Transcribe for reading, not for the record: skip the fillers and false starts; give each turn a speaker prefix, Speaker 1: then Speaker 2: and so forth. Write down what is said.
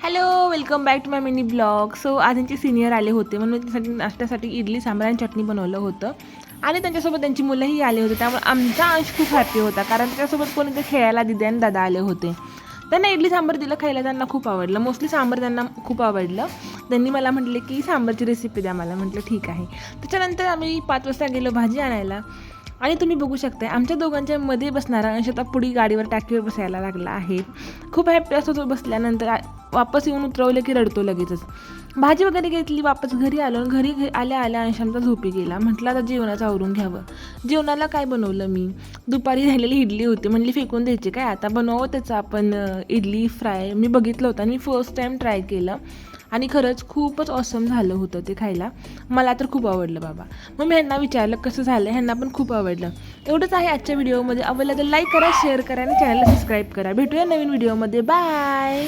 Speaker 1: Hello, welcome back to my mini blog. So आज त्यांचे senior आले होते म्हणून त्यासाठी नाश्त्यासाठी इडली सांबार आणि चटणी बनवलं होतं आणि त्यांच्यासोबत त्यांची मुलंही आले होते. त्यामुळे आमचा अंश खूप हॅपी होता कारण त्याच्यासोबत कोणी ते खेळायला दिदी आणि दादा आले होते. त्यांना इडली सांबार दिलं खायला, त्यांना खूप आवडलं. मोस्टली सांबार त्यांना खूप आवडलं. त्यांनी मला म्हटले की सांबारची रेसिपी द्या मला. म्हटलं ठीक आहे. त्याच्यानंतर आम्ही 5 वाजता गेलो भाजी आणायला आणि तुम्ही बघू शकताय आमच्या दोघांच्या मध्ये बसणारा अंश आता पुढे गाडीवर टाकीवर बसायला लागला आहे. खूप हॅपी असतो तो बसल्यानंतर. वापस येऊन उतरवलं की रडतो लगेचच. भाजी वगैरे घेतली, वापस घरी आलो. घरी आल्या आल्या अंशांचा झोपी गेला. म्हटलं आता जेवणाचं आवरून घ्यावं. जेवणाला काय बनवलं मी, दुपारी राहिलेली इडली होती. म्हणली फेकून द्यायची काय, आता बनवावं त्याचं आपण इडली फ्राय. मी बघितलं होतं आणि मी फर्स्ट टाईम ट्राय केलं आणि खरंच खूपच ऑसम झालं होतं ते खायला. मला तर खूप आवडलं बाबा. मग मी ह्यांना विचारलं कसं झालं, ह्यांना पण खूप आवडलं. एवढंच आहे आजच्या व्हिडिओमध्ये. आवडलं तर लाईक करा, शेअर करा आणि चॅनलला सबस्क्राईब करा. भेटूया नवीन व्हिडिओमध्ये. बाय.